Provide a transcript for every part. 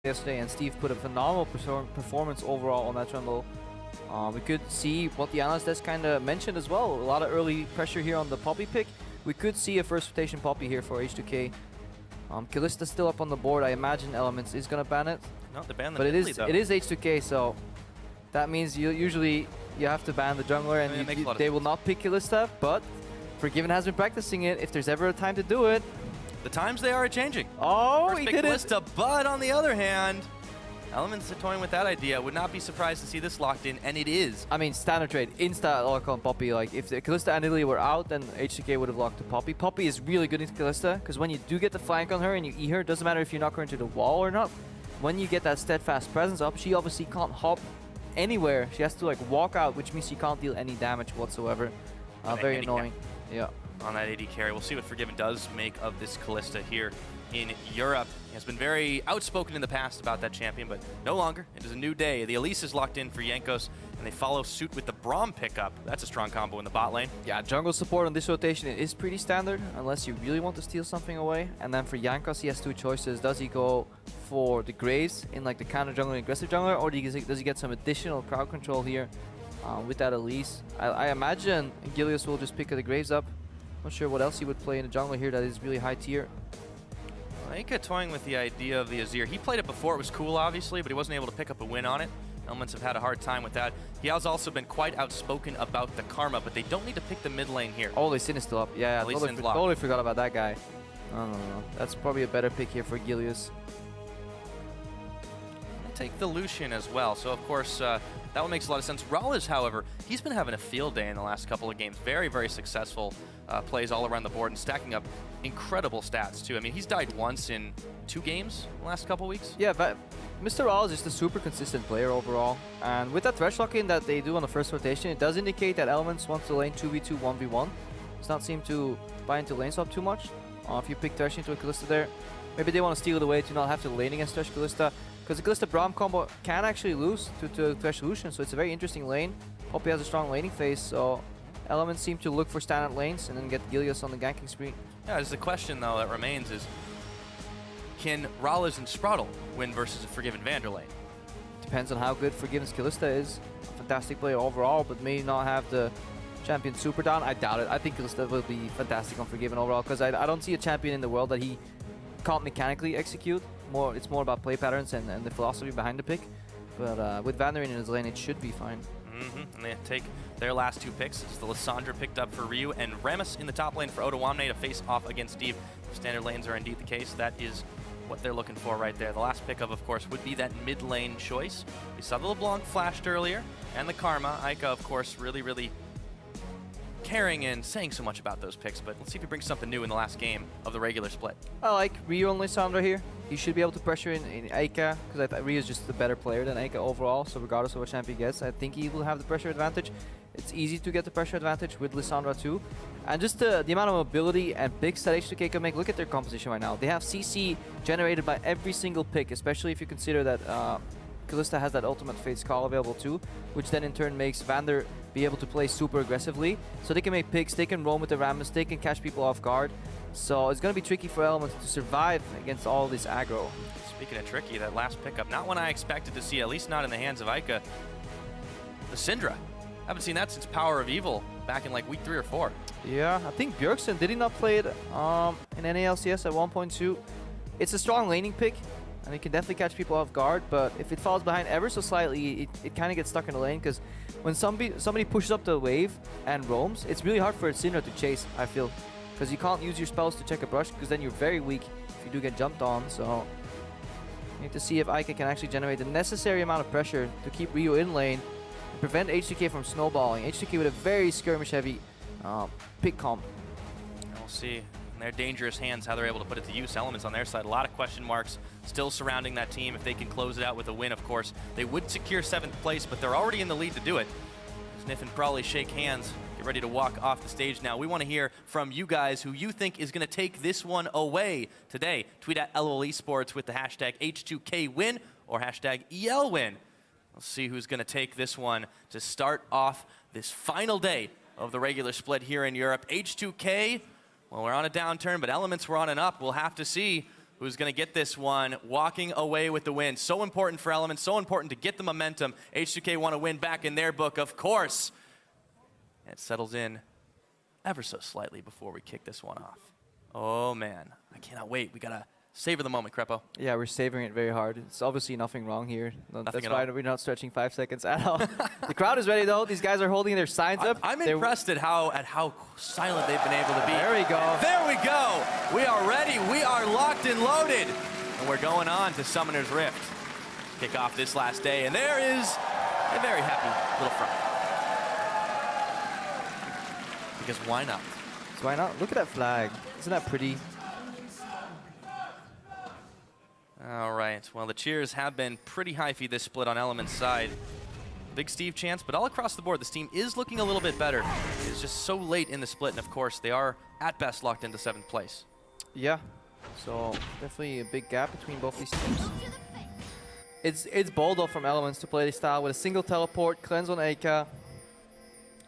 yesterday, and Steve put a phenomenal performance overall on that jungle. We could see what the analyst desk kind of mentioned as well. A lot of early pressure here on the Poppy pick. We could see a first rotation Poppy here for H2K. Kalista's still up on the board. I imagine Elements is going to ban it. No, they banned the but it is though. H2K, so that means you have to ban the jungler, and they will not pick Kalista. But Forgiven has been practicing it. If there's ever a time to do it, the times they are changing. Oh, First he pick did Kalista, but on the other hand, Elements are toying with that idea. Would not be surprised to see this locked in, and it is. I mean, standard trade, insta lock on Poppy. Like, if the Kalista and Lily were out, then H2K would have locked to Poppy. Poppy is really good into Kalista, because when you do get the flank on her and you E her, it doesn't matter if you knock her into the wall or not. When you get that steadfast presence up, she obviously can't hop anywhere. She has to like walk out, which means she can't deal any damage whatsoever. Very annoying. Yeah. On that AD carry, we'll see what Forgiven does make of this Kalista here in Europe. He has been very outspoken in the past about that champion, but no longer. It is a new day. The Elise is locked in for Jankos, and they follow suit with the Braum pickup. That's a strong combo in the bot lane. Yeah, jungle support on this rotation is pretty standard, unless you really want to steal something away. And then for Jankos, he has two choices. Does he go for the Graves in like the counter jungler and aggressive jungler, or does he get some additional crowd control here with that Elise? I imagine Gilius will just pick the Graves up. Not sure what else he would play in the jungle here that is really high tier. Aika toying with the idea of the Azir. He played it before, it was cool obviously, but he wasn't able to pick up a win on it. Elements have had a hard time with that. He has also been quite outspoken about the Karma, but they don't need to pick the mid lane here. Oh, Lee Sin is still up. Yeah, totally forgot about that guy. No. That's probably a better pick here for Gilius. Take the Lucian as well, so of course that one makes a lot of sense. Rawlers, however, he's been having a field day in the last couple of games. Very, very successful plays all around the board and stacking up incredible stats too. I mean, he's died once in 2 games in the last couple of weeks. Yeah, but Mr. Rawls is just a super consistent player overall. And with that thresh lock-in that they do on the first rotation, it does indicate that Elements wants to lane 2v2, 1v1. Does not seem to buy into lane swap too much. If you pick Thresh into a Kalista there, maybe they want to steal it away to not have to lane against Thresh Kalista. Because the Kalista Braum combo can actually lose to Thresh Lucian, so it's a very interesting lane. Poppy has a strong laning phase, so Elements seem to look for standard lanes and then get Gilius on the ganking spree. Yeah, there's the question though that remains is, can Rawlers and Sproudle win versus a Forgiven Vander lane? Depends on how good Forgiven's Kalista is. Fantastic player overall, but may not have the champion super down. I doubt it. I think Kalista will be fantastic on Forgiven overall, because I don't see a champion in the world that he can't mechanically execute. It's more about play patterns and the philosophy behind the pick. But with Vander in his lane, it should be fine. And they take their last 2 picks. It's the Lissandra picked up for Ryu, and Rammus in the top lane for Ottawamne to face off against Steve. If standard lanes are indeed the case, that is what they're looking for right there. The last pick of course, would be that mid lane choice. We saw the LeBlanc flashed earlier, and the Karma. Aika, of course, really caring and saying so much about those picks, but let's see if he brings something new in the last game of the regular split. I like Ryu and Lissandra here. You should be able to pressure in Aika, because I think Ryu is just a better player than Aika overall, so regardless of what champion he gets, I think he will have the pressure advantage. It's easy to get the pressure advantage with Lissandra too. And just the amount of mobility and picks that H2K can make, look at their composition right now. They have CC generated by every single pick, especially if you consider that Kalista has that ultimate Fate's Call available too, which then in turn makes Vander be able to play super aggressively. So they can make picks, they can roam with the Rammus, they can catch people off guard. So it's going to be tricky for Elements to survive against all this aggro. Speaking of tricky, that last pickup, not one I expected to see, at least not in the hands of Aika. The Syndra. Haven't seen that since Power of Evil back in like week 3 or 4. Yeah, I think Bjergsen, did he not play it in any LCS at 1.2? It's a strong laning pick, and it can definitely catch people off guard, but if it falls behind ever so slightly, it kind of gets stuck in the lane, because when somebody pushes up the wave and roams, it's really hard for a Syndra to chase, I feel. Because you can't use your spells to check a brush, because then you're very weak if you do get jumped on, so you need to see if Aika can actually generate the necessary amount of pressure to keep Ryu in lane and prevent H2K from snowballing. H2K with a very skirmish-heavy pick comp. And we'll see in their dangerous hands how they're able to put it to use. Elements on their side, a lot of question marks still surrounding that team. If they can close it out with a win, of course, they would secure 7th place, but they're already in the lead to do it. Sniff and Probably shake hands. Get ready to walk off the stage now. We want to hear from you guys who you think is going to take this one away today. Tweet at LOL Esports with the hashtag H2KWin or hashtag ELWin. We'll see who's going to take this one to start off this final day of the regular split here in Europe. H2K, well, we're on a downturn, but Elements were on an up. We'll have to see who's going to get this one, walking away with the win. So important for Element, so important to get the momentum. H2K want to win back in their book, of course. And it settles in ever so slightly before we kick this one off. Oh, man. I cannot wait. We got to savor the moment, Crepo. Yeah, we're savoring it very hard. It's obviously nothing wrong here. That's why we're not stretching 5 seconds at all. The crowd is ready, though. These guys are holding their signs up. I'm impressed at how silent they've been able to be. There we go. There we go. We are ready. We are locked and loaded. And we're going on to Summoner's Rift. Kick off this last day. And there is a very happy little front. Because why not? So why not? Look at that flag. Isn't that pretty? All right. Well, the cheers have been pretty hyphy this split on Element's side. Big Steve chance, but all across the board, this team is looking a little bit better. It's just so late in the split, and of course, they are at best locked into 7th place. Yeah. So definitely a big gap between both these teams. It's bold though from Elements to play this style with a single teleport, cleanse on Eika.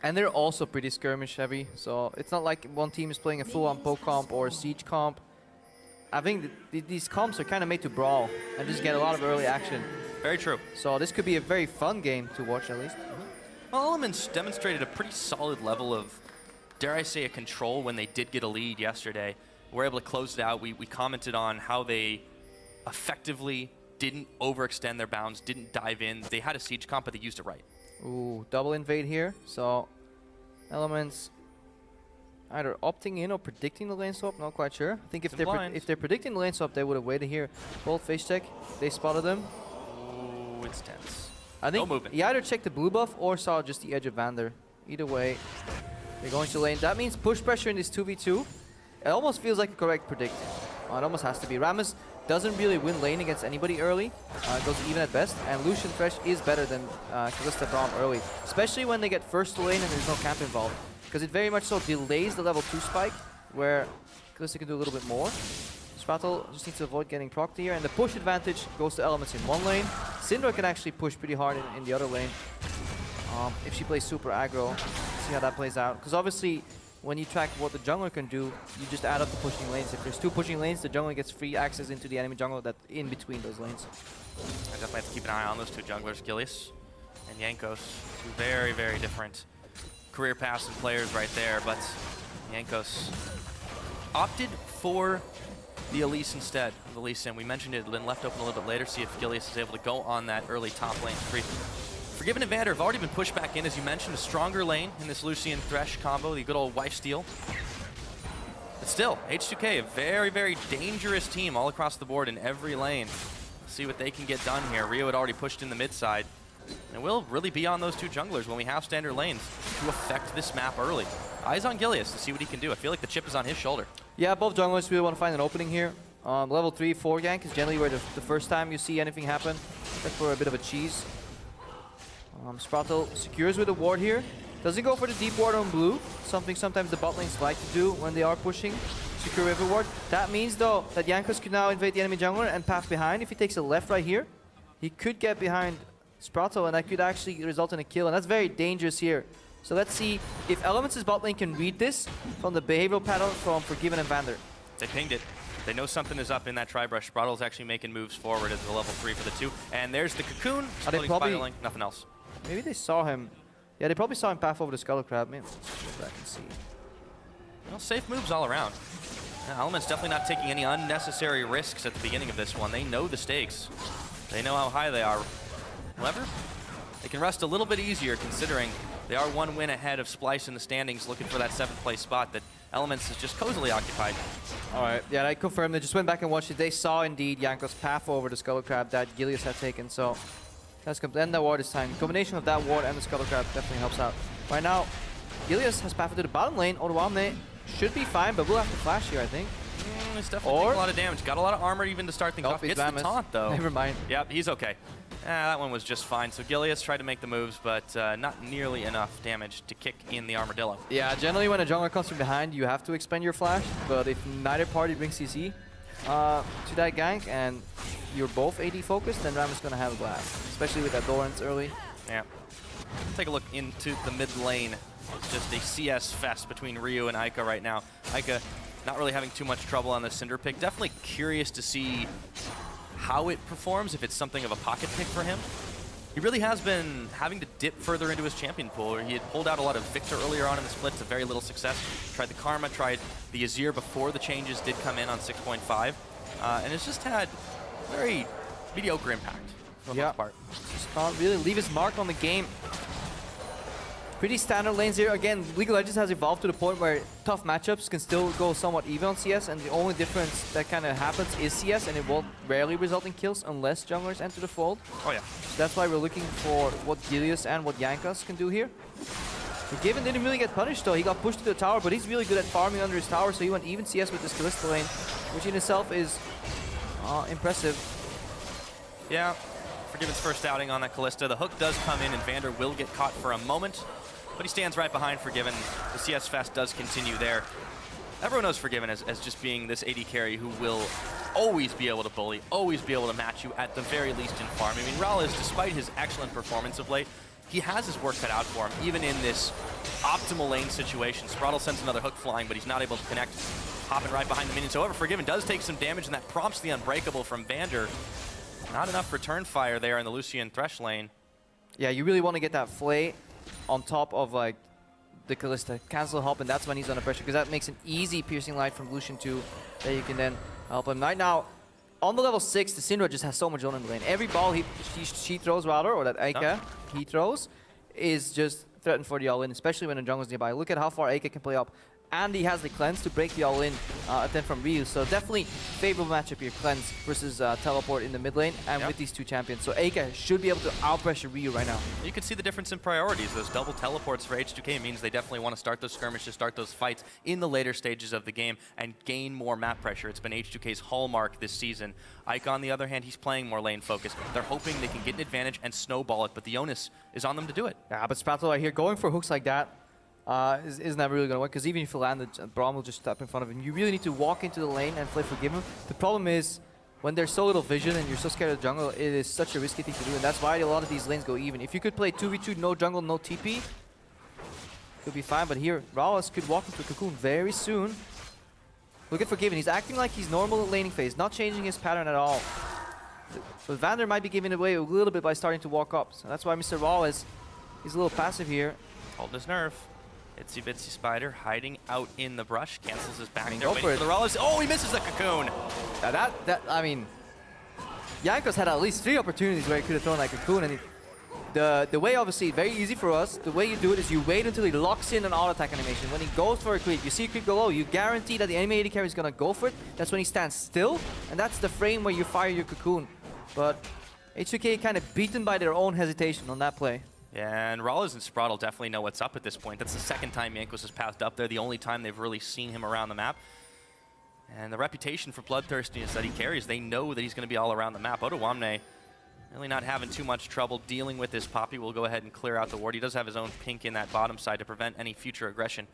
And they're also pretty skirmish heavy, so it's not like one team is playing a full-on poke comp or a siege comp. I think these comps are kind of made to brawl and just get a lot of early action. Very true. So this could be a very fun game to watch at least. Well, Elements demonstrated a pretty solid level of, dare I say, a control when they did get a lead yesterday. We're able to close it out. We commented on how they effectively didn't overextend their bounds, didn't dive in. They had a siege comp, but they used it right. Ooh, double invade here. So Elements either opting in or predicting the lane swap, not quite sure. I think if they're predicting the lane swap, they would have waited here. Bold face check, they spotted them. Oh, it's tense. I think no movement. He either checked the blue buff or saw just the edge of Vander. Either way, they're going to lane. That means push pressure in this 2v2. It almost feels like a correct predict. It almost has to be. Rammus doesn't really win lane against anybody early. Goes even at best. And Lucian Thresh is better than Kalista Braum early. Especially when they get first to lane and there's no camp involved. Because it very much so delays the level 2 spike, where Kalista can do a little bit more. Sprattle just needs to avoid getting procced here, and the push advantage goes to Elements in one lane. Syndra can actually push pretty hard in the other lane. If she plays super aggro, see how that plays out. Because obviously, when you track what the jungler can do, you just add up the pushing lanes. If there's 2 pushing lanes, the jungler gets free access into the enemy jungle that's in between those lanes. I definitely have to keep an eye on those 2 junglers, Gilius and Jankos. 2 very, very different career paths and players right there, but Jankos opted for the Elise instead of the Lee Sin. We mentioned it had been left open a little bit later, see if Gilius is able to go on that early top lane spree. Forgiven and Vander have already been pushed back in, as you mentioned, a stronger lane in this Lucian Thresh combo, the good old wife steal. But still, H2K, a very, very dangerous team all across the board in every lane. Let's see what they can get done here. Rio had already pushed in the mid side. And we'll really be on those 2 junglers when we have standard lanes to affect this map early. Eyes on Gilius to see what he can do. I feel like the chip is on his shoulder. Yeah, both junglers really want to find an opening here. Level 3, 4 gank is generally where the first time you see anything happen. Look for a bit of a cheese. Sprattle secures with a ward here. Doesn't go for the deep ward on blue, something sometimes the bot lanes like to do when they are pushing. Secure with a ward. That means though that Jankos could now invade the enemy jungler and path behind. If he takes a left right here, he could get behind Sprattle, and that could actually result in a kill, and that's very dangerous here. So let's see if Elements' bot lane can read this from the behavioral pattern from Forgiven and Vander. They pinged it. They know something is up in that tri-brush. Sprattle's actually making moves forward as the level 3 for the 2. And there's the cocoon. Are they probably spiraling, nothing else. Maybe they saw him. Yeah, they probably saw him path over the Skull Crab. Maybe go back and see. Well, safe moves all around. Elements definitely not taking any unnecessary risks at the beginning of this one. They know the stakes. They know how high they are. However, they can rest a little bit easier considering they are 1 win ahead of Splice in the standings, looking for that 7th place spot that Elements is just cozily occupied. All right, yeah, I confirmed. They just went back and watched it. They saw indeed Jankos path over the Skull Crab that Gilius had taken, so that's and the ward this time. The combination of that ward and the Skull Crab definitely helps out. Right now, Gilius has pathed to the bottom lane. Odoamne should be fine, but we'll have to flash here, I think. It's definitely taking a lot of damage. Got a lot of armor even to start things off. Gets the taunt, though. Never mind. Yep, he's okay. That one was just fine. So Gilius tried to make the moves, but not nearly enough damage to kick in the Armadillo. Yeah, generally when a jungler comes from behind, you have to expend your flash. But if neither party brings CC to that gank and you're both AD focused, then Ram is going to have a blast. Especially with that Doran's early. Yeah. Take a look into the mid lane. It's just a CS fest between Ryu and Aika right now. Aika not really having too much trouble on the Cinder pick. Definitely curious to see how it performs, if it's something of a pocket pick for him. He really has been having to dip further into his champion pool. He had pulled out a lot of Victor earlier on in the split to very little success. Tried the Karma, tried the Azir before the changes did come in on 6.5. And it's just had very mediocre impact for the most part. Just not really leave his mark on the game. Pretty standard lanes here. Again, League of Legends has evolved to the point where tough matchups can still go somewhat even on CS, and the only difference that kind of happens is CS, and it will rarely result in kills unless junglers enter the fold. Oh yeah. So that's why we're looking for what Gilius and what Yankas can do here. Given didn't really get punished though. He got pushed to the tower, but he's really good at farming under his tower, so he went even CS with this Kalista lane, which in itself is impressive. Yeah, Forgiven's first outing on that Kalista. The hook does come in, and Vander will get caught for a moment, but he stands right behind Forgiven. The CS Fest does continue there. Everyone knows Forgiven as just being this AD carry who will always be able to bully, always be able to match you at the very least in farm. I mean, Rallis, despite his excellent performance of late, he has his work cut out for him, even in this optimal lane situation. Spraddle sends another hook flying, but he's not able to connect, hopping right behind the minions. However, Forgiven does take some damage, and that prompts the Unbreakable from Vander. Not enough return fire there in the Lucian Thresh lane. Yeah, you really want to get that Flay on top of like the Kalista. Cancel help, and that's when he's under pressure, because that makes an easy piercing light from Lucian 2 that you can then help him. Right now, on the level 6, the Syndra just has so much on in the lane. Every ball she throws, rather, or that Aika he throws, is just threatened for the all-in, especially when the jungle's nearby. Look at how far Aika can play up. And he has the cleanse to break the all-in attempt from Ryu. So definitely favorable matchup here, cleanse versus teleport in the mid lane, and with these two champions. So Aika should be able to out-pressure Ryu right now. You can see the difference in priorities. Those double teleports for H2K means they definitely want to start those skirmishes, start those fights in the later stages of the game, and gain more map pressure. It's been H2K's hallmark this season. Ike, on the other hand, he's playing more lane focused. They're hoping they can get an advantage and snowball it, but the onus is on them to do it. Yeah, but Spraddle right here, going for hooks like that, is never really going to work, because even if you land it, Braum will just step in front of him. You really need to walk into the lane and play Forgiven. The problem is, when there's so little vision and you're so scared of the jungle, it is such a risky thing to do, and that's why a lot of these lanes go even. If you could play 2v2, no jungle, no TP, could be fine, but here, Rallis could walk into a cocoon very soon. Look at Forgiven, he's acting like he's normal at laning phase, not changing his pattern at all. But Vander might be giving away a little bit by starting to walk up, so that's why Mr. Rallis is a little passive here. Holding his nerve. Itsy Bitsy Spider hiding out in the brush, cancels his back there, go waiting for the Rallis. Oh, he misses the cocoon. I mean, Jankos had at least 3 opportunities where he could have thrown that cocoon, and the way, obviously, very easy for us, the way you do it is you wait until he locks in an auto attack animation. When he goes for a creep, you see a creep go low, you guarantee that the enemy AD carry is going to go for it. That's when he stands still, and that's the frame where you fire your cocoon. But H2K kind of beaten by their own hesitation on that play. Yeah, and Rallis and Spraddle definitely know what's up at this point. That's the second time Jankos has passed up there, the only time they've really seen him around the map. And the reputation for bloodthirstiness that he carries, they know that he's going to be all around the map. Odoamne really not having too much trouble dealing with this Poppy. Will go ahead and clear out the ward. He does have his own pink in that bottom side to prevent any future aggression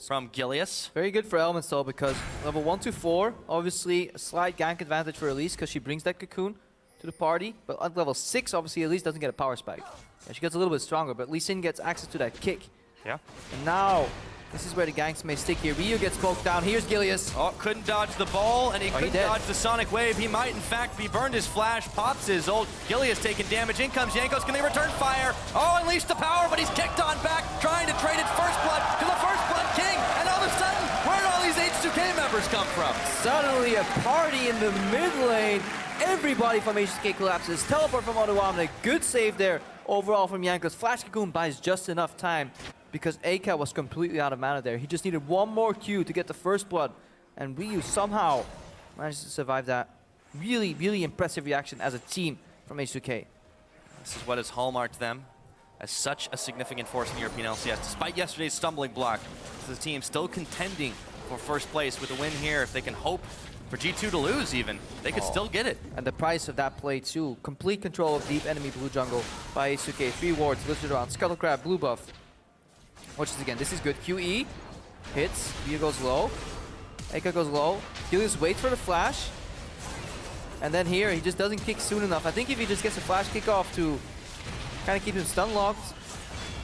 from Gilius. Very good for Elements though, because level 1 to 4, obviously a slight gank advantage for Elise, because she brings that cocoon to the party. But at level 6, obviously Elise doesn't get a power spike. Yeah, she gets a little bit stronger, but Lee Sin gets access to that kick. Yeah. And now, this is where the ganks may stick here. Ryu gets poked down. Here's Gilius. Oh, couldn't dodge the ball, and he couldn't dodge the Sonic Wave. He might, in fact, be burned his flash, pops his ult. Gilius taking damage. In comes Jankos. Can they return fire? Oh, unleash the power, but he's kicked on back, trying to trade it First Blood to the First Blood King. And all of a sudden, where did all these H2K members come from? Suddenly a party in the mid lane. Everybody from H2K collapses. Teleport from Odoamne. Good save there overall from Jankos. Flash Cocoon buys just enough time because Aika was completely out of mana there. He just needed one more Q to get the First Blood, and Ryu somehow managed to survive that. Really, really impressive reaction as a team from H2K. This is what has hallmarked them as such a significant force in European LCS. Despite yesterday's stumbling block, the team still contending for first place with a win here. If they can hope for G2 to lose even, they could still get it. And the price of that play too, complete control of deep enemy blue jungle by H2K. 3 wards, lifted around, Scuttle Crab, blue buff. Watch this again, this is good. QE, hits, Ryu goes low, Aika goes low, Gilius waits for the flash, and then here he just doesn't kick soon enough. I think if he just gets a flash kick off to kind of keep him stun locked,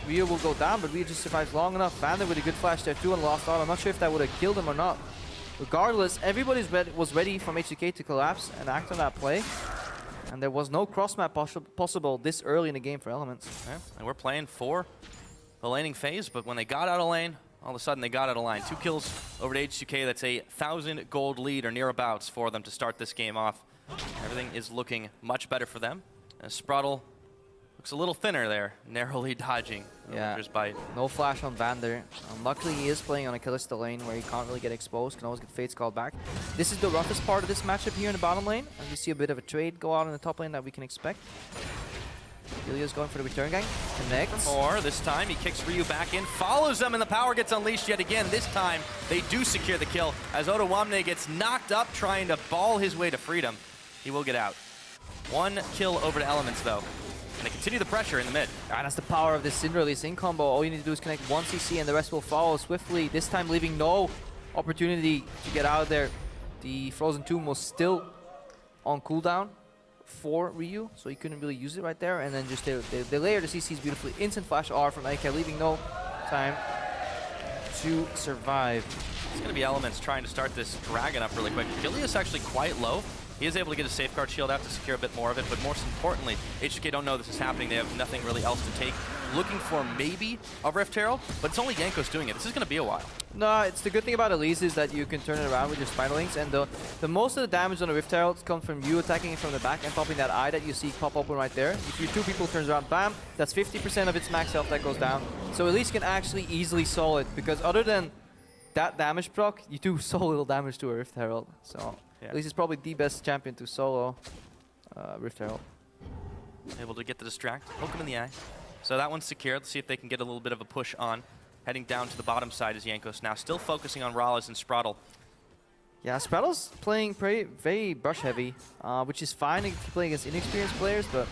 Ryu will go down, but Ryu just survives long enough. Vander with a good flash there too and lost art. I'm not sure if that would have killed him or not. Regardless, everybody was ready from H2K to collapse and act on that play. And there was no cross-map possible this early in the game for Elements. Yeah, and we're playing for the laning phase, but when they got out of lane, all of a sudden they got out of line. 2 kills over to H2K. That's a 1,000 gold lead or nearabouts for them to start this game off. Everything is looking much better for them. And Sprottle looks a little thinner there, narrowly dodging Winter's bite. No flash on Vander. Luckily, he is playing on a Kalista lane where he can't really get exposed, can always get Fates called back. This is the roughest part of this matchup here in the bottom lane, and we see a bit of a trade go out in the top lane that we can expect. Ilya's going for the return gang. Connects. Or this time he kicks Ryu back in, follows them, and the power gets unleashed yet again. This time they do secure the kill as Otawamne gets knocked up trying to ball his way to freedom. He will get out. 1 kill over to Elements though. And they continue the pressure in the mid. And that's the power of this Syndra Lee Sin combo. All you need to do is connect 1 CC and the rest will follow swiftly. This time leaving no opportunity to get out of there. The Frozen Tomb was still on cooldown for Ryu, so he couldn't really use it right there. And then just they layer the CCs beautifully. Instant flash R from AK, leaving no time to survive. It's going to be Elements trying to start this dragon up really quick. Gilius actually quite low. He is able to get a safeguard shield out to secure a bit more of it, but most importantly, H2K don't know this is happening. They have nothing really else to take. Looking for maybe a Rift Herald, but it's only Jankos doing it. This is going to be a while. No, it's the good thing about Elise is that you can turn it around with your Spiderlings, and the most of the damage on a Rift Herald comes from you attacking it from the back and popping that eye that you see pop open right there. If your 2 people turns around, bam, that's 50% of its max health that goes down. So Elise can actually easily solo it, because other than that damage proc, you do so little damage to a Rift Herald. So yeah. Elise is probably the best champion to solo Rift Herald. Able to get the distract, poke him in the eye. So that one's secured. Let's see if they can get a little bit of a push on. Heading down to the bottom side is Jankos now, still focusing on Rallis and Sprottle. Yeah, Sprattle's playing very brush heavy, which is fine if you play against inexperienced players, but...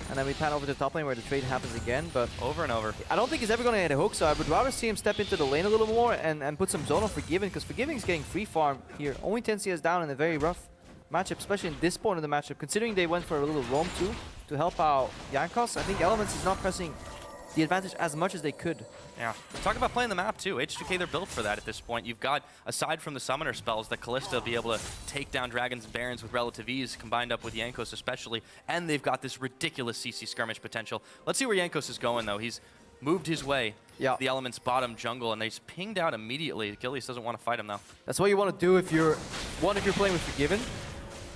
And then we pan over to the top lane where the trade happens again, but... Over and over. I don't think he's ever going to get a hook, so I would rather see him step into the lane a little more and put some zone on Forgiven, because Forgiven is getting free farm here. Only 10 CS down in a very rough matchup, especially in this point of the matchup. Considering they went for a little roam too to help out Jankos, I think Elements is not pressing the advantage as much as they could. Yeah, talk about playing the map too. H2K, they're built for that at this point. You've got, aside from the summoner spells, that Kalista will be able to take down dragons and barons with relative ease, combined up with Jankos especially, and they've got this ridiculous CC skirmish potential. Let's see where Jankos is going though. He's moved his way to the Elements bottom jungle, and he's pinged out immediately. Gilius doesn't want to fight him though. That's what you want to do if you're playing with Forgiven.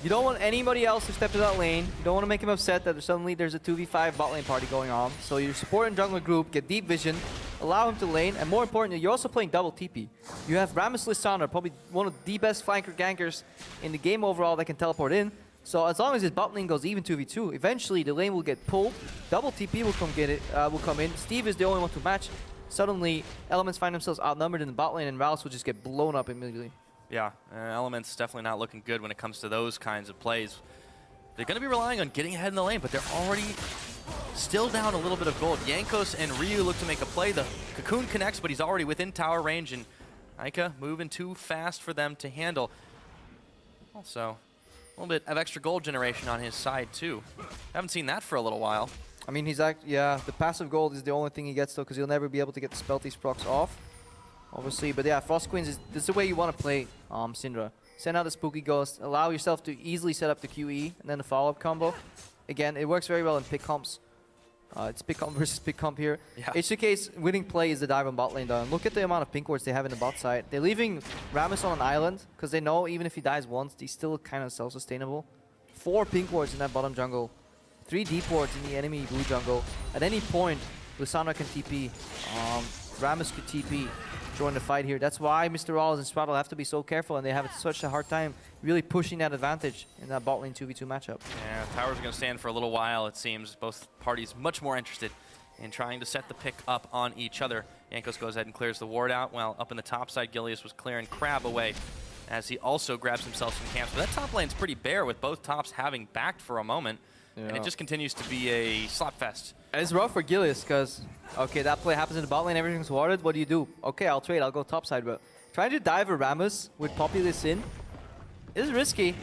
You don't want anybody else to step to that lane. You don't want to make him upset that suddenly there's a 2v5 bot lane party going on. So you support in jungler group, get deep vision, allow him to lane, and more importantly, you're also playing double TP. You have Rammus Lissandra, probably one of the best flanker gankers in the game overall that can teleport in. So as long as his bot lane goes even 2v2, eventually the lane will get pulled, double TP will come in. Steve is the only one to match. Suddenly, Elements find themselves outnumbered in the bot lane, and Rallis will just get blown up immediately. Yeah, Elements definitely not looking good when it comes to those kinds of plays. They're going to be relying on getting ahead in the lane, but they're already still down a little bit of gold. Jankos and Ryu look to make a play. The Cocoon connects, but he's already within tower range, and Aika moving too fast for them to handle. Also, a little bit of extra gold generation on his side, too. Haven't seen that for a little while. I mean, the passive gold is the only thing he gets, though, because he'll never be able to get the Spelties procs off. Obviously, but yeah, Frost Queens this is the way you want to play Syndra. Send out the Spooky Ghost, allow yourself to easily set up the QE, and then the follow-up combo. Again, it works very well in pick comps. It's pick comp versus pick comp here. Yeah. H2K's winning play is the dive on bot lane though. And look at the amount of pink wards they have in the bot side. They're leaving Rammus on an island, because they know even if he dies once, he's still kind of self-sustainable. 4 pink wards in that bottom jungle. 3 deep wards in the enemy blue jungle. At any point, Lissandra can TP. Rammus could TP. Join the fight here. That's why Mr. Rallis and Sprottle have to be so careful, and they have such a hard time really pushing that advantage in that bot lane 2v2 matchup. Yeah, towers are going to stand for a little while, it seems. Both parties much more interested in trying to set the pick up on each other. Jankos goes ahead and clears the ward out, while up in the top side, Gilius was clearing Crab away as he also grabs himself some camps. But that top lane's pretty bare, with both tops having backed for a moment. Yeah. And it just continues to be a slap fest. And it's rough for Gilius because, okay, that play happens in the bot lane, everything's warded. What do? Okay, I'll trade, I'll go top side. But trying to dive a Rammus with Poppy this in is risky.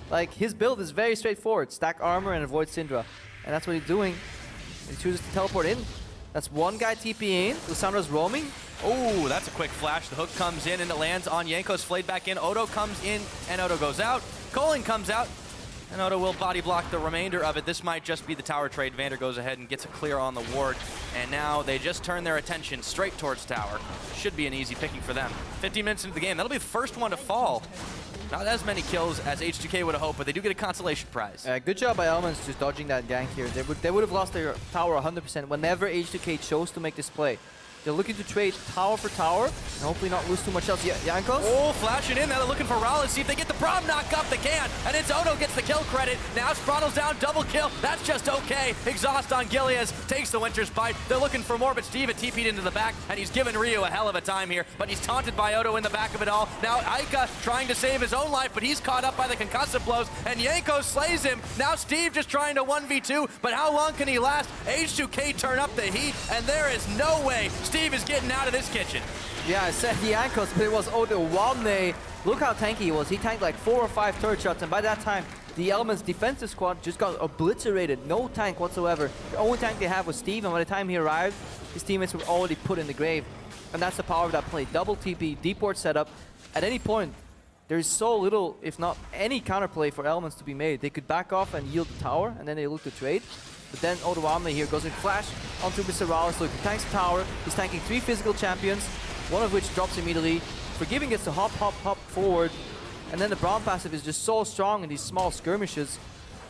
Like, his build is very straightforward. Stack armor and avoid Syndra. And that's what he's doing. He chooses to teleport in. That's one guy TPing. Lissandra's roaming. Oh, that's a quick flash. The hook comes in and it lands on Jankos. Flayed back in. Odo comes in and Odo goes out. Colin comes out and Odo will body block the remainder of it. This might just be the tower trade. Vander goes ahead and gets a clear on the ward. And now they just turn their attention straight towards tower. Should be an easy picking for them. 15 minutes into the game. That'll be the first one to fall. Not as many kills as H2K would have hoped, but they do get a consolation prize. Good job by Elements just dodging that gank here. They would have lost their tower 100% whenever H2K chose to make this play. They're looking to trade tower for tower and hopefully not lose too much else. Jankos? Oh, flashing in. Now they're looking for Rollins. See if they get the prom knock up. They can. And it's Odo gets the kill credit. Now Sprattle's down. Double kill. That's just okay. Exhaust on Gilius. Takes the Winter's Bite. They're looking for more, but Steve had TP'd into the back, and he's given Ryu a hell of a time here. But he's taunted by Odo in the back of it all. Now Ica trying to save his own life, but he's caught up by the concussive blows, and Jankos slays him. Now Steve just trying to 1v2, but how long can he last? H2K turn up the heat, and there is no way Steve is getting out of this kitchen. Yeah, I said Jankos, but it was Odo Wamne. Look how tanky he was. He tanked like 4 or 5 turret shots, and by that time, the Elements defensive squad just got obliterated. No tank whatsoever. The only tank they have was Steve, and by the time he arrived, his teammates were already put in the grave. And that's the power of that play. Double TP, deep ward setup. At any point, there's so little, if not any counterplay for Elements to be made. They could back off and yield the tower, and then they look to trade. But then Odo Wamne here goes in flash onto Mr. Rallis. Look, he tanks the tower. He's tanking 3 physical champions, one of which drops immediately. Forgiving gets to hop forward. And then the Braum passive is just so strong in these small skirmishes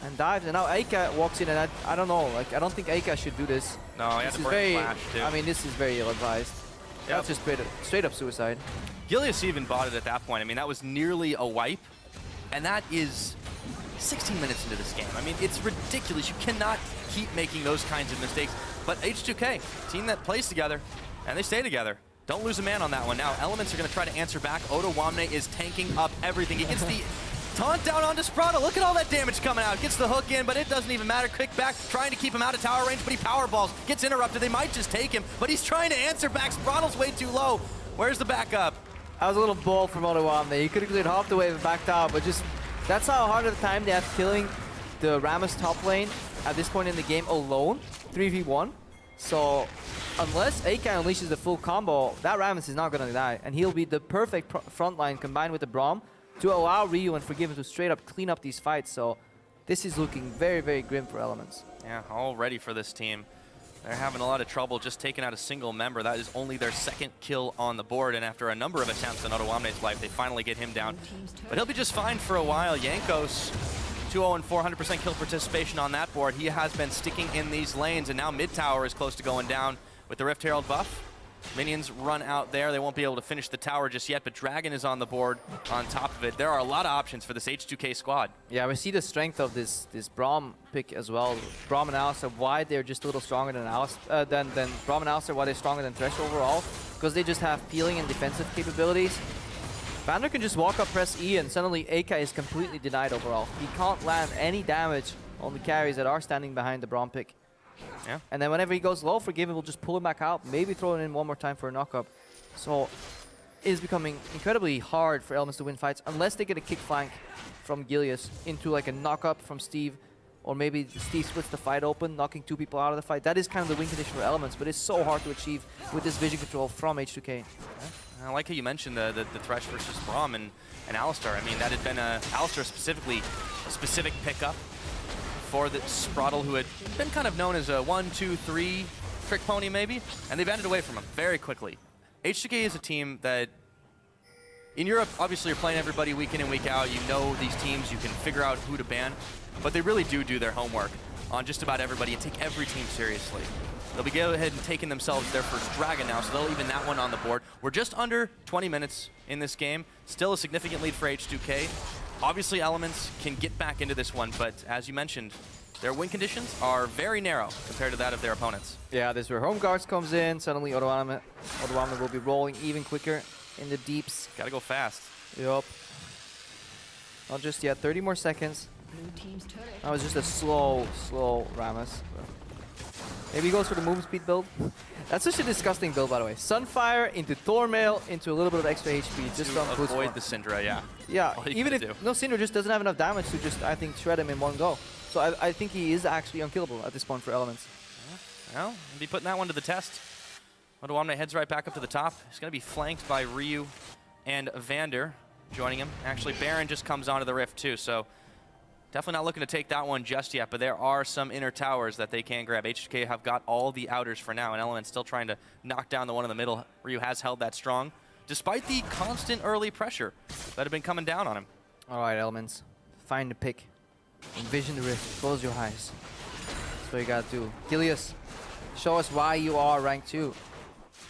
and dives. And now Eika walks in, and I don't know, like, I don't think Eika should do this. No, he had to burn flash too. I mean, this is very ill-advised. That's just straight up suicide. Gilius even bought it at that point. I mean, that was nearly a wipe, and that is 16 minutes into this game. I mean, it's ridiculous. You cannot keep making those kinds of mistakes. But H2K, team that plays together, and they stay together. Don't lose a man on that one. Now, Elements are going to try to answer back. Odo Wamne is tanking up everything. He gets the taunt down onto Sprado. Look at all that damage coming out. Gets the hook in, but it doesn't even matter. Quick back, trying to keep him out of tower range, but he powerballs. Gets interrupted. They might just take him, but he's trying to answer back. Sprattle's way too low. Where's the backup? That was a little bold from Odo Wamne. He could have cleared half the wave and backed out, but just that's how hard of a time they have killing the Rammus top lane at this point in the game alone, 3v1. So unless Eika unleashes the full combo, that Rammus is not going to die. And he'll be the perfect front line combined with the Braum to allow Ryu and Forgiven to straight up clean up these fights. So this is looking very, very grim for Elements. Yeah, all ready for this team. They're having a lot of trouble just taking out a single member. That is only their 2nd kill on the board, and after a number of attempts on Odo Wamne's life, they finally get him down. But he'll be just fine for a while. Jankos, 2-0-4, 100% kill participation on that board. He has been sticking in these lanes, and now mid tower is close to going down with the Rift Herald buff. Minions run out there. They won't be able to finish the tower just yet, but Dragon is on the board on top of it. There are a lot of options for this H2K squad. Yeah, we see the strength of this Braum pick as well. Braum and Alistar, why they're just a little stronger than Braum and Alistar, why they're stronger than Thresh overall, because they just have peeling and defensive capabilities. Vander can just walk up, press E, and suddenly Eika is completely denied overall. He can't land any damage on the carries that are standing behind the Braum pick. Yeah. And then whenever he goes low, Forgiven will just pull him back out, maybe throw it in one more time for a knock-up. So it is becoming incredibly hard for Elements to win fights unless they get a kick flank from Gilius into like a knock-up from Steve, or maybe Steve splits the fight open, knocking 2 people out of the fight. That is kind of the win condition for Elements, but it's so hard to achieve with this vision control from H2K. Yeah. I like how you mentioned the Thresh versus Braum and Alistar. I mean, that had been Alistar specifically a specific pickup for the Spraddle, who had been kind of known as a 1, 2, 3 trick pony maybe, and they banded away from him very quickly. H2K is a team that, in Europe, obviously you're playing everybody week in and week out. You know these teams, you can figure out who to ban, but they really do their homework on just about everybody and take every team seriously. They'll be go ahead and taking themselves their first Dragon now, so they'll even that one on the board. We're just under 20 minutes in this game. Still a significant lead for H2K. Obviously, Elements can get back into this one, but as you mentioned, their win conditions are very narrow compared to that of their opponents. Yeah, this is where Home Guards comes in. Suddenly, Odo Wamne will be rolling even quicker in the deeps. Gotta go fast. Yup. Not just yet. 30 more seconds. That was just a slow Rammus. Maybe he goes for the movement speed build. That's such a disgusting build, by the way. Sunfire into Thornmail into a little bit of extra HP just to from avoid the Syndra, yeah. Yeah, even if no Syndra just doesn't have enough damage to just, I think, shred him in one go. So I think he is actually unkillable at this point for Elements. Well, we'll be putting that one to the test. Odoamne heads right back up to the top. He's going to be flanked by Ryu and Vander joining him. Actually, Baron just comes onto the Rift too, so definitely not looking to take that one just yet, but there are some inner towers that they can grab. H2K have got all the outers for now, and Element still trying to knock down the one in the middle. Ryu has held that strong, despite the constant early pressure that had been coming down on him. All right, Elements. Find the pick. Envision the Rift. Close your eyes. That's what you gotta do. Gilius, show us why you are rank 2.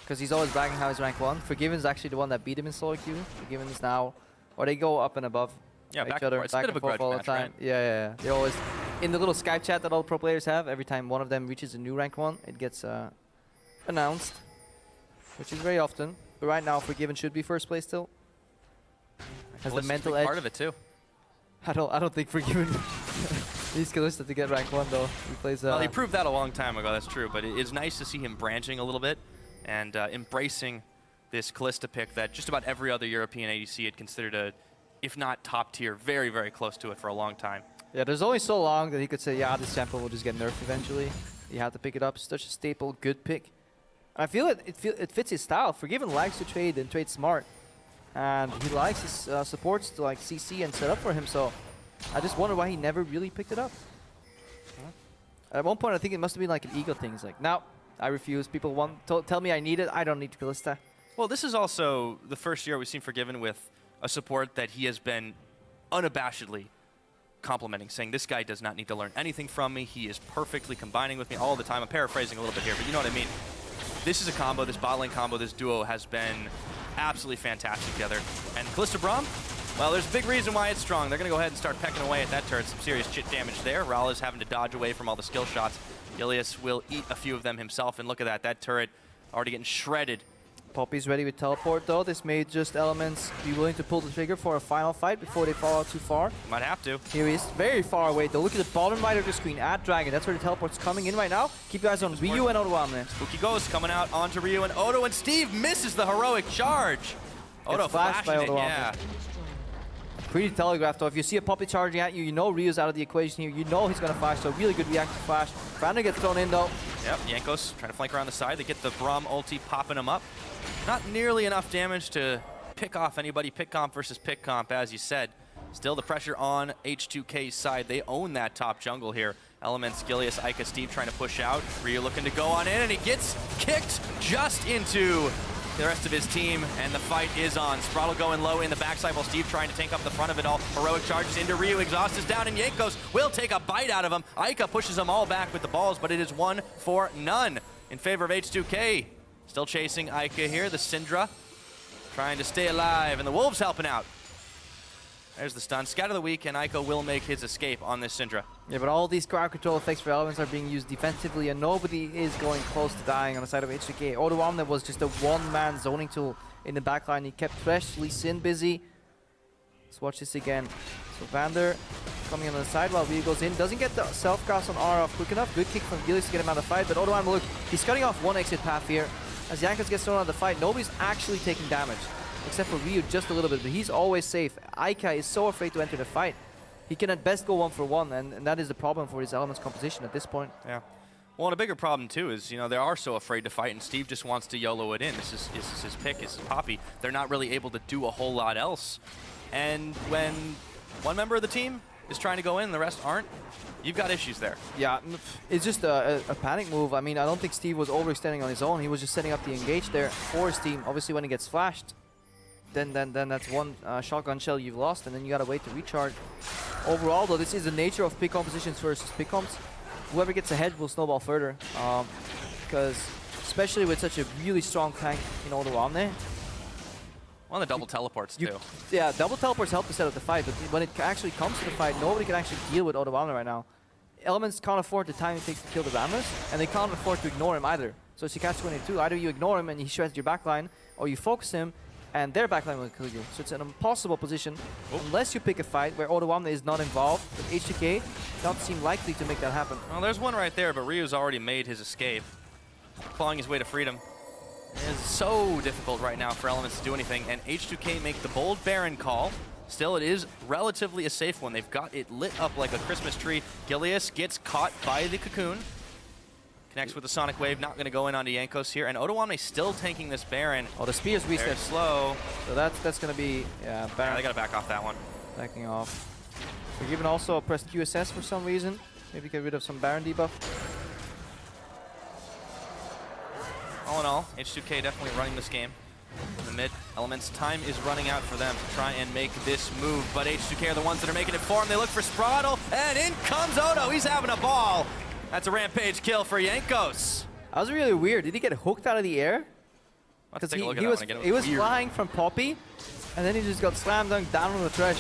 Because he's always bragging how he's rank 1. Forgiven's actually the one that beat him in solo queue. Forgiven's now, or they go up and above. Yeah, each back other, and forth. It's a bit of a grudge all match, the time. right? Yeah. They always, in the little Skype chat that all pro players have, every time one of them reaches a new rank 1, it gets announced, which is very often. But right now, Forgiven should be first place still. Has the mental edge. Part of it too. I don't think Forgiven needs Kalista to get rank 1 though. He plays. Well, he proved that a long time ago. That's true, but it's nice to see him branching a little bit and embracing this Kalista pick that just about every other European ADC had considered a, if not top tier, very, very close to it for a long time. Yeah, there's only so long that he could say, yeah, this champion will just get nerfed eventually. You have to pick it up. Such a staple, good pick. I feel it fits his style. Forgiven likes to trade and trade smart. And he likes his supports to like CC and set up for him, so I just wonder why he never really picked it up. At one point, I think it must have been like an ego thing. It's like, no, I refuse. People tell me I need it. I don't need Kalista. Well, this is also the first year we've seen Forgiven with a support that he has been unabashedly complimenting, saying this guy does not need to learn anything from me. He is perfectly combining with me all the time. I'm paraphrasing a little bit here, but you know what I mean. This is a combo, this bot lane combo, this duo has been absolutely fantastic together. And Kalista Braum, well, there's a big reason why it's strong. They're going to go ahead and start pecking away at that turret. Some serious chit damage there. Ral is having to dodge away from all the skill shots. Gilius will eat a few of them himself, and look at that. That turret already getting shredded. Poppy's ready with teleport though. This may just Elements be willing to pull the trigger for a final fight before they fall out too far. Might have to. Here he is, very far away though. Look at the bottom right of the screen at Dragon. That's where the teleport's coming in right now. Keep your eyes on Ryu and Odoamne. Spooky Ghost coming out onto Ryu and Odo, and Steve misses the heroic charge. Odo flashed by flashing it, Odoamne. yeah. Pretty telegraphed though. If you see a Poppy charging at you, you know Ryu's out of the equation here. You know he's going to flash, so really good reactive flash. Vander gets thrown in though. Yep, Jankos trying to flank around the side. They get the Braum ulti popping him up. Not nearly enough damage to pick off anybody. Pick comp versus pick comp, as you said. Still the pressure on H2K's side. They own that top jungle here. Elements, Gilius, Ica, Steve trying to push out. Ryu looking to go on in, and he gets kicked just into the rest of his team, and the fight is on. Spraddle going low in the backside while Steve trying to tank up the front of it all. Heroic charges into Ryu. Exhaust is down, and Jankos will take a bite out of him. Ica pushes them all back with the balls, but it is 1-for-0 in favor of H2K. Still chasing Ica here. The Syndra trying to stay alive, and the Wolves helping out. There's the stun. Scout of the week, and Ica will make his escape on this Syndra. Yeah, but all these crowd control effects for Elements are being used defensively, and nobody is going close to dying on the side of H2K. Odoamne was just a one-man zoning tool in the backline. He kept Thresh, Lee Sin busy. Let's watch this again. So Vander coming in on the side while Ryu goes in. Doesn't get the self-cast on R off quick enough. Good kick from Gilius to get him out of the fight, but Odoamne, look, he's cutting off one exit path here. As Jankos gets thrown out of the fight, nobody's actually taking damage. Except for Ryu just a little bit, but he's always safe. Ica is so afraid to enter the fight. He can at best go 1-for-1, and that is the problem for his Elements composition at this point. Yeah. Well, and a bigger problem too is, you know, they are so afraid to fight, and Steve just wants to YOLO it in. This is his pick, this is Poppy. They're not really able to do a whole lot else. And when one member of the team is trying to go in and the rest aren't, you've got issues there. Yeah, it's just a panic move. I mean, I don't think Steve was overextending on his own. He was just setting up the engage there for his team. Obviously, when he gets flashed, then that's one shotgun shell you've lost, and then you gotta wait to recharge. Overall, though, this is the nature of pick compositions versus pick comps. Whoever gets ahead will snowball further, because especially with such a really strong tank in Odoamne. One of the double teleports too. Yeah, double teleports help to set up the fight, but when it actually comes to the fight, nobody can actually deal with Odoamne right now. Elements can't afford the time it takes to kill the Rammus, and they can't afford to ignore him either. So it's a catch-22. Either you ignore him and he shreds your backline, or you focus him, and their backline will kill you. So it's an impossible position unless you pick a fight where Odoamne is not involved, but H2K don't seem likely to make that happen. Well, there's one right there, but Ryu's already made his escape, clawing his way to freedom. It is so difficult right now for Elements to do anything, and H2K make the bold Baron call. Still, it is relatively a safe one. They've got it lit up like a Christmas tree. Gilius gets caught by the cocoon. Connects with the Sonic Wave, not going to go in onto Jankos here. And Odoamne still tanking this Baron. Oh, the spears reset Very slow. So that's going to be, yeah, Baron They got to back off that one. backing off. Forgiven also pressed QSS for some reason. Maybe get rid of some Baron debuff. All in all, H2K definitely running this game. In the mid, Elements, time is running out for them to try and make this move, but H2K are the ones that are making it for him. They look for Spraddle, and in comes Odo. He's having a ball. That's a rampage kill for Jankos. That was really weird. Did he get hooked out of the air? Let's take a He, look at he that was, one again. he was Weird. flying from Poppy, and then he just got slam dunked down on the Thresh.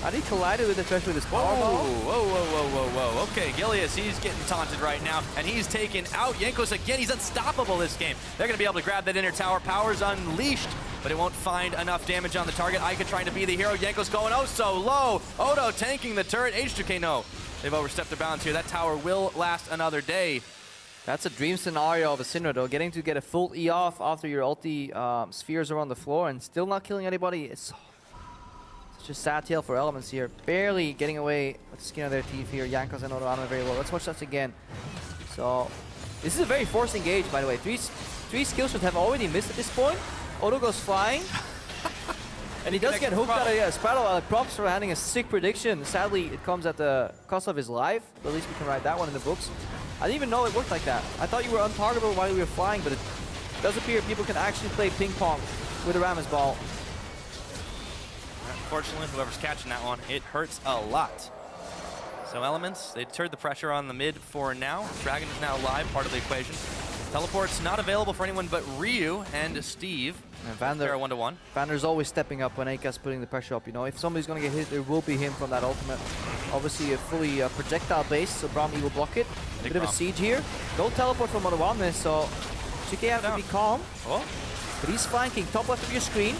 And he collided with the Thresh with his power Whoa, ball. whoa, whoa, whoa, whoa, whoa. Okay, Gilius, he's getting taunted right now, and he's taken out. Jankos again, he's unstoppable this game. They're going to be able to grab that inner tower. Power's unleashed, but it won't find enough damage on the target. Ica trying to be the hero. Jankos going oh so low. Odo tanking the turret. H2K, no. They've overstepped their bounds here. That tower will last another day. That's a dream scenario of a Syndra though. Getting to get a full E off after your ulti spheres are on the floor and still not killing anybody. It's such a sad tale for Elements here. Barely getting away with the skin of their teeth here. Jankos and Odoamne very low. Let's watch that again. So this is a very forced engage, by the way. Three skill shots have already missed at this point. Odo goes flying. And he does get hooked out of Spraddle. Props for having a sick prediction. Sadly, it comes at the cost of his life. But at least we can write that one in the books. I didn't even know it worked like that. I thought you were untargetable while you were flying, but it does appear people can actually play ping pong with a Rammus ball. Unfortunately, whoever's catching that one, it hurts a lot. So Elements, they deterred the pressure on the mid for now. Dragon is now live, part of the equation. Teleport's not available for anyone but Ryu and Steve. And Vander, They're 1-1. Vander's always stepping up when Aka's putting the pressure up. You know, if somebody's going to get hit, it will be him from that ultimate. Obviously, a fully projectile base, so Brahmi will block it. A bit of a siege here. No teleport from Odoamne, so H2K have to be calm. Oh. But he's flanking top left of your screen.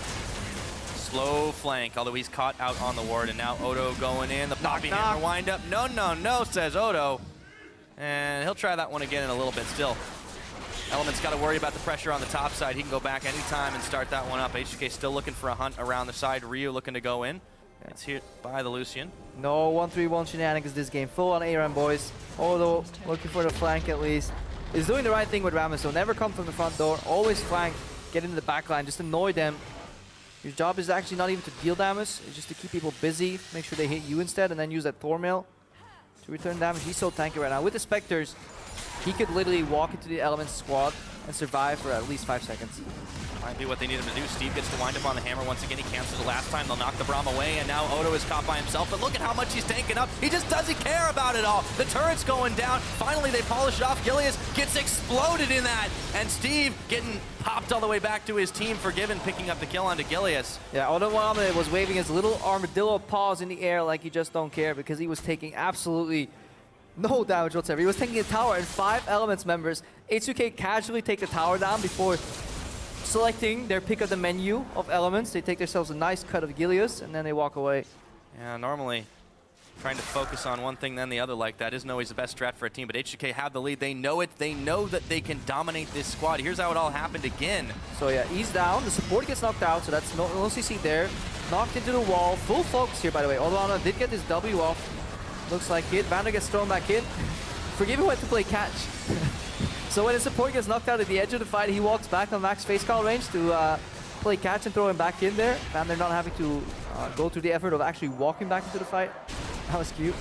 Slow flank, although he's caught out on the ward, and now Odo going in. The Poppy knock. hammer wind up. No, no, no, says Odo. And he'll try that one again in a little bit still. Elements got to worry about the pressure on the top side. He can go back anytime and start that one up. H2K still looking for a hunt around the side. Ryu looking to go in. Yeah. It's hit by the Lucian. No 1-3-1 shenanigans this game. Full on ARAM, boys. Odo looking for the flank at least. Is doing the right thing with Rammus, so never come from the front door. Always flank, get into the back line, just annoy them. Your job is actually not even to deal damage, it's just to keep people busy, make sure they hit you instead, and then use that Thormail to return damage. He's so tanky right now. With the Spectres, he could literally walk into the Elements squad and survive for at least 5 seconds. Might be what they need him to do. Steve gets to wind up on the hammer once again. He canceled the last time. They'll knock the Braum away, and now Odo is caught by himself. But look at how much he's tanking up. He just doesn't care about it all. The turret's going down. Finally, they polish it off. Gilius gets exploded in that, and Steve getting popped all the way back to his team. Forgiven, picking up the kill onto Gilius. Yeah, Odoamne was waving his little armadillo paws in the air like he just don't care because he was taking absolutely no damage whatsoever. He was taking a tower and 5 Elements members. H2K casually take the tower down before selecting their pick of the menu of Elements. They take themselves a nice cut of Gilius and then they walk away. Yeah, normally trying to focus on one thing then the other like that isn't always the best strat for a team, but H2K have the lead. They know it. They know that they can dominate this squad. Here's how it all happened again. So yeah, he's down. The support gets knocked out, so that's no CC there. Knocked into the wall. Full focus here, by the way. Odoamne did get his W off. Looks like it. Vander gets thrown back in. Forgiven went to play catch. So when his support gets knocked out at the edge of the fight, he walks back on max face call range to play catch and throw him back in there. Vander not having to go through the effort of actually walking back into the fight. That was cute.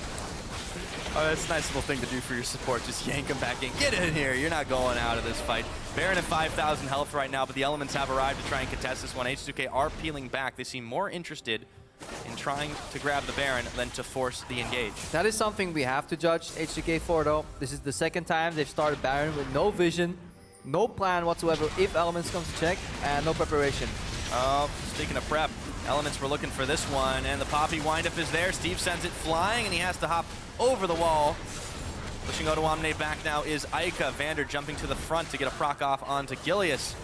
Oh, that's a nice little thing to do for your support. Just yank him back in. Get in here. You're not going out of this fight. Baron at 5,000 health right now, but the Elements have arrived to try and contest this one. H2K are peeling back. They seem more interested in trying to grab the Baron than to force the engage. That is something we have to judge H2K for, though. This is the second time they've started Baron with no vision, no plan whatsoever if Elements comes to check, and no preparation. Oh, speaking of prep, Elements were looking for this one, and the Poppy windup is there. Steve sends it flying, and he has to hop over the wall. Pushing Odoamne back now is Ica. Vander jumping to the front to get a proc off onto Gilius.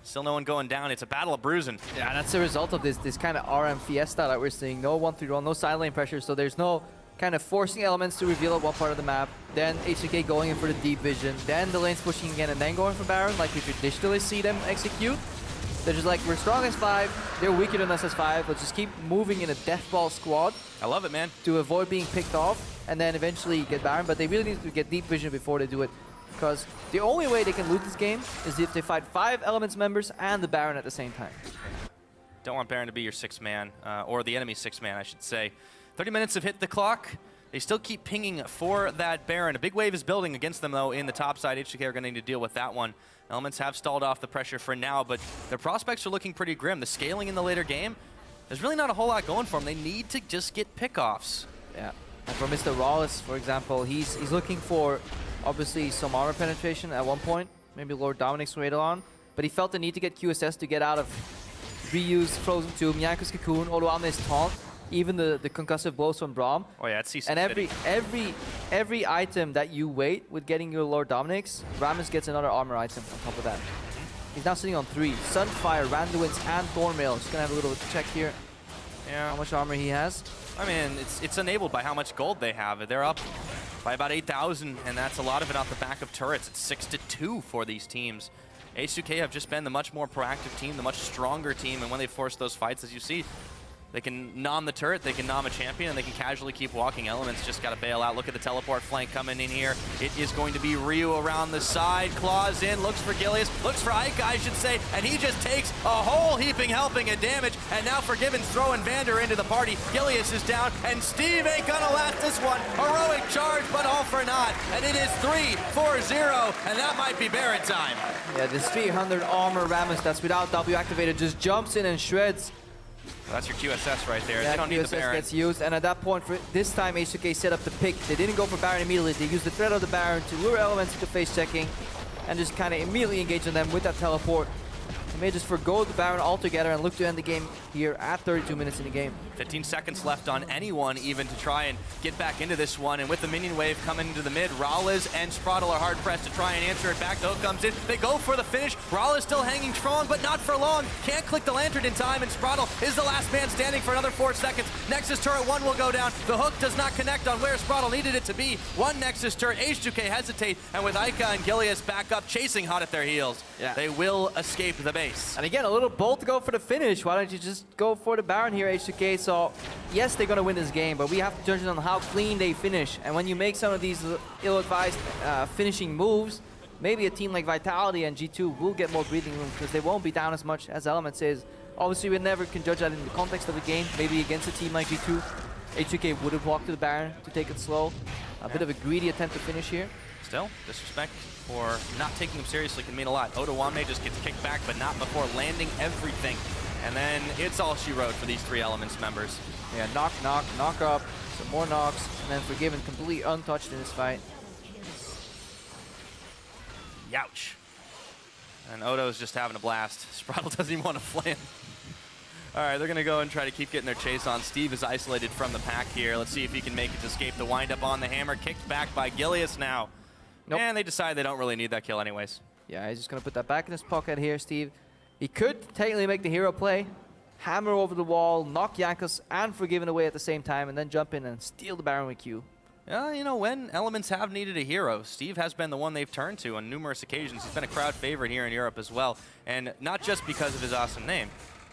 Still no one going down. It's a battle of bruising. Yeah, that's the result of this kind of RM fiesta that we're seeing. No 1-3-1, no side lane pressure, so there's no kind of forcing Elements to reveal at one part of the map. Then H2K going in for the deep vision. Then the lane's pushing again and then going for Baron, like we traditionally see them execute. They're just like, we're strong as 5, they're weaker than us as 5, let's just keep moving in a deathball squad. I love it, man. To avoid being picked off and then eventually get Baron, but they really need to get deep vision before they do it. because the only way they can lose this game is if they fight 5 Elements members and the Baron at the same time. Don't want Baron to be your 6th man, or the enemy's 6th man, I should say. 30 minutes have hit the clock. They still keep pinging for that Baron. A big wave is building against them, though, in the top side. H2K are going to need to deal with that one. Elements have stalled off the pressure for now, but their prospects are looking pretty grim. The scaling in the later game, there's really not a whole lot going for them. They need to just get pickoffs. Yeah, and for Mr. Rawless, for example, he's looking for, obviously, some armor penetration at one point. Maybe Lord Dominic's Radalon, but he felt the need to get QSS to get out of reuse Frozen Tomb, Yanko's Cocoon, Oluwame's Taunt, even the concussive blows from Braum. Oh yeah, it's CC. And every item that you wait with getting your Lord Dominic's, Rammus gets another armor item on top of that. He's now sitting on 3. Sunfire, Randuin's, and Thornmail. Just gonna have a little check here. Yeah. How much armor he has. I mean, it's enabled by how much gold they have. They're up by about 8,000, and that's a lot of it off the back of turrets. It's 6-2 for these teams. H2K have just been the much more proactive team, the much stronger team, and when they force those fights, as you see, they can nom the turret, they can nom a champion, and they can casually keep walking. Elements just got to bail out. Look at the teleport flank coming in here. It is going to be Ryu around the side. Claws in, looks for Gilius, looks for Ika, I should say, and he just takes a whole heaping helping of damage. And now Forgiven's throwing Vander into the party. Gilius is down, and Steve ain't gonna last this one. Heroic charge, but all for naught. And it is 3-4-0, and that might be Baron time. Yeah, this 300 armor Rammus that's without W activated just jumps in and shreds. Well, that's your QSS right there. Yeah, they don't need the QSS Baron. gets used, and at that point, for this time, H2K set up the pick. They didn't go for Baron immediately. They used the threat of the Baron to lure Elements into face checking and just kind of immediately engage on them with that teleport. They may just forgo the Baron altogether and look to end the game here at 32 minutes in the game. 15 seconds left on anyone even to try and get back into this one. And with the minion wave coming into the mid, Rawless and Spraddle are hard pressed to try and answer it back. The hook comes in. They go for the finish. Rawless still hanging strong, but not for long. Can't click the lantern in time, and Spraddle is the last man standing for another 4 seconds. Nexus turret 1 will go down. The hook does not connect on where Spraddle needed it to be. 1 Nexus turret. H2K hesitate, and with Ika and Gilius back up, chasing hot at their heels, they will escape the base. And again, a little bold to go for the finish. Why don't you just go for the Baron here, H2K? So, yes, they're going to win this game, but we have to judge it on how clean they finish. And when you make some of these ill-advised finishing moves, maybe a team like Vitality and G2 will get more breathing room because they won't be down as much as Elements is. Obviously, we never can judge that in the context of the game. Maybe against a team like G2, H2K would have walked to the Baron to take it slow. A bit of a greedy attempt to finish here. Still, disrespect for not taking him seriously can mean a lot. Odoamne just gets kicked back, but not before landing everything. And then it's all she wrote for these 3 Elements members. Yeah, knock, knock, knock up, some more knocks, and then Forgiven completely untouched in this fight. Youch. And Odo's just having a blast. Spraddle doesn't even want to flame. All right, they're going to go and try to keep getting their chase on. Steve is isolated from the pack here. Let's see if he can make it to escape the windup on the hammer. Kicked back by Gilius now. Nope. And they decide they don't really need that kill anyways. Yeah, he's just going to put that back in his pocket here, Steve. He could technically make the hero play, hammer over the wall, knock Jankos and Forgiven away at the same time, and then jump in and steal the Baron with Q. Yeah, you know, when Elements have needed a hero, Steve has been the one they've turned to on numerous occasions. He's been a crowd favorite here in Europe as well, and not just because of his awesome name.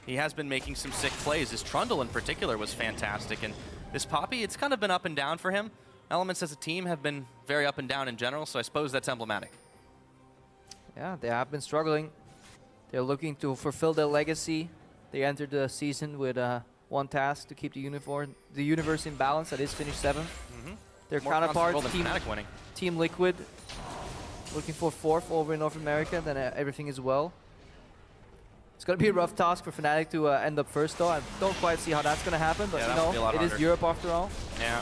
He has been making some sick plays. His Trundle in particular was fantastic, and this Poppy, it's kind of been up and down for him. Elements as a team have been very up and down in general, so I suppose that's emblematic. Yeah, they have been struggling. They're looking to fulfill their legacy. They entered the season with one task to keep the universe in balance. That is finish 7th. Their counterpart, Team Liquid, looking for 4th over in North America. Then everything is well. It's going to be a rough task for Fnatic to end up first, though. I don't quite see how that's going to happen, but yeah, you know, it is Europe after all. Yeah.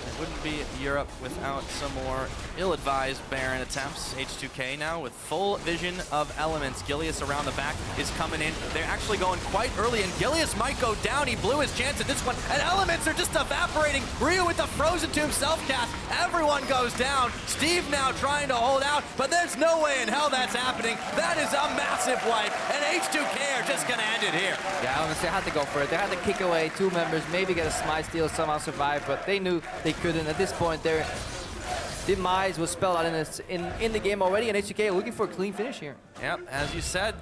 It wouldn't be Europe without some more ill-advised Baron attempts. H2K now with full vision of Elements. Gilius around the back is coming in. They're actually going quite early, and Gilius might go down. He blew his chance at this one, and Elements are just evaporating. Ryu with the Frozen Tomb self-cast. Everyone goes down. Steve now trying to hold out, but there's no way in hell that's happening. That is a massive wipe, and H2K are just going to end it here. Yeah, Elements, they had to go for it. They had to kick away 2 members, maybe get a smite steal, somehow survive, but they knew they couldn't. At this point, their demise was spelled out in the game already, and H2K looking for a clean finish here. Yep, as you said,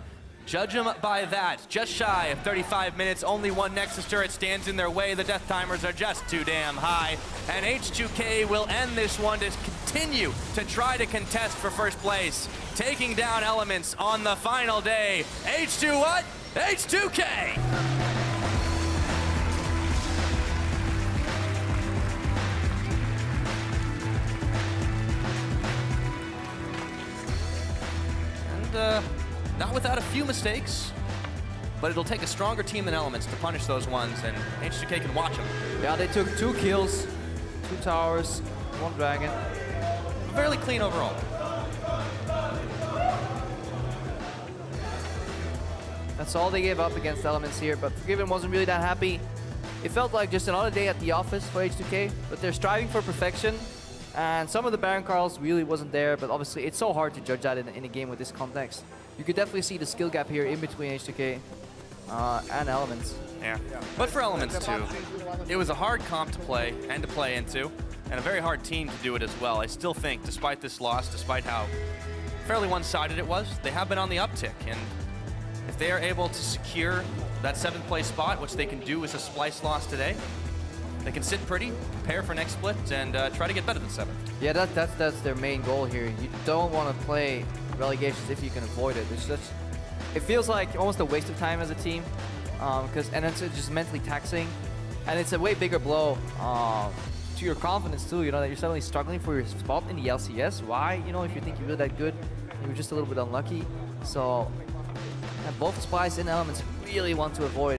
Judge them by that. Just shy of 35 minutes, only one Nexus turret stands in their way. The death timers are just too damn high. And H2K will end this one to continue to try to contest for first place. Taking down Elements on the final day. H2 what? H2K! And not without a few mistakes, but it'll take a stronger team than Elements to punish those ones, and H2K can watch them. Yeah, they took 2 kills, 2 towers, 1 dragon. Fairly clean overall. That's all they gave up against Elements here, but Forgiven wasn't really that happy. It felt like just another day at the office for H2K, but they're striving for perfection. And some of the Baron Carls really wasn't there, but obviously it's so hard to judge that in a game with this context. You could definitely see the skill gap here in between H2K and Elements. Yeah, but for Elements too, it was a hard comp to play and to play into, and a very hard team to do it as well. I still think, despite this loss, despite how fairly one-sided it was, they have been on the uptick, and if they are able to secure that 7th place spot, which they can do with a Splice loss today, they can sit pretty, prepare for next split, and try to get better than 7th. Yeah, that's their main goal here. You don't want to play relegations if you can avoid it. It feels like almost a waste of time as a team, and it's just mentally taxing, and it's a way bigger blow to your confidence too. You know that you're suddenly struggling for your spot in the LCS. Why? You know, if you think you're really that good, you're just a little bit unlucky. So, both Spice and Elements really want to avoid